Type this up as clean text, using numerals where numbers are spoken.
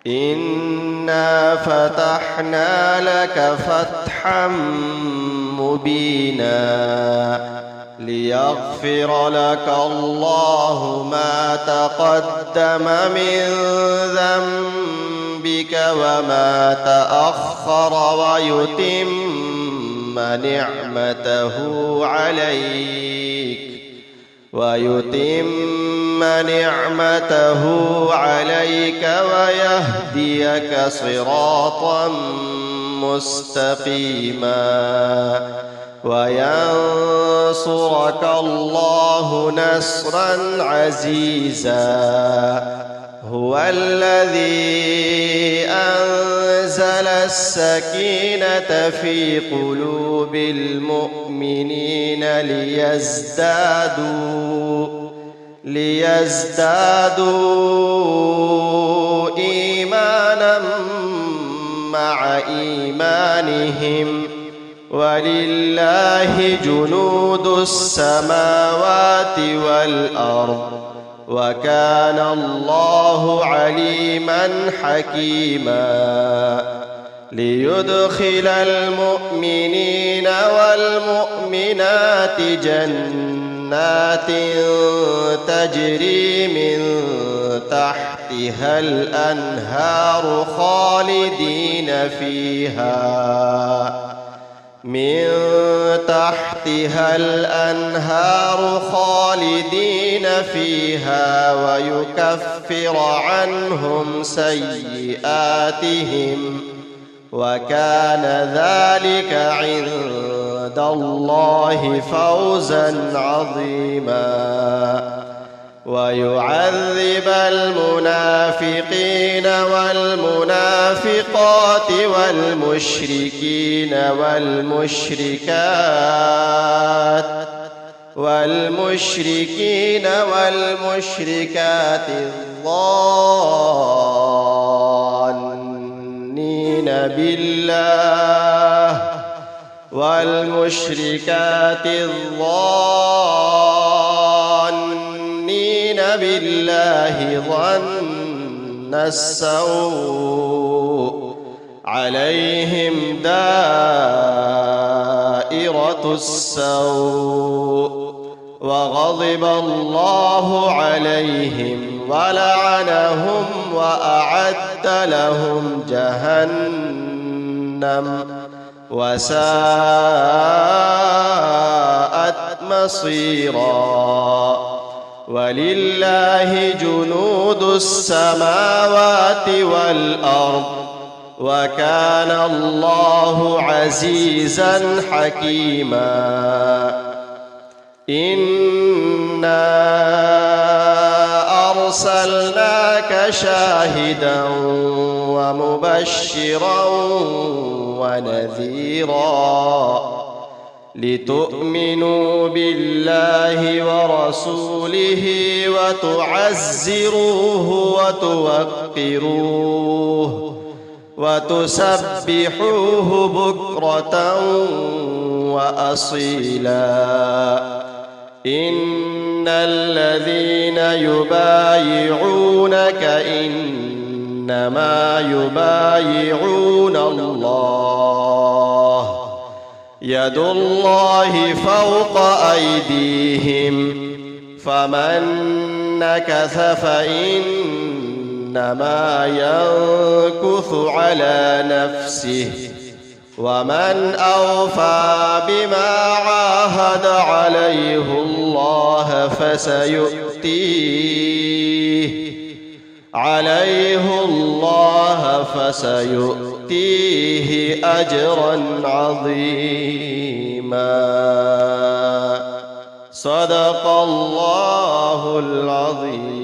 إنا فتحنا لك فتحا مبينا ليغفر لك الله ما تقدم من ذنبك وما تأخر ويتم نعمته عليك ويهديك صراطا مستقيما وينصرك الله نصرا عزيزا. هو الذي أنزل السكينة في قلوب المؤمنين ليزدادوا إيمانا مع إيمانهم ولله جنود السماوات والأرض وكان الله عليما حكيما. ليدخل المؤمنين والمؤمنات جنات تجري من تحتها الأنهار خالدين فيها ويكفر عنهم سيئاتهم وكان ذلك عند الله فوزا عظيما. ويعذب المنافقين والمنافقات والمشركين والمشركات الظانين بالله ظن السوء عليهم دائرة السوء وغضب الله عليهم ولعنهم وأعد لهم جهنم وساءت مصيرا. ولله جنود السماوات والأرض وكان الله عزيزا حكيما. إنا أرسلناك شاهدا ومبشرا ونذيرا لتؤمنوا بالله ورسوله وتعزروه وتوقروه وتسبحوه بكرة وأصيلا. إن الذين يبايعونك إنما يبايعون الله يد الله فوق أيديهم فمن نكث فإنما ينكث على نفسه ومن أوفى بما عاهد عليه الله فسيؤتيه أجرا عظيما. صدق الله العظيم.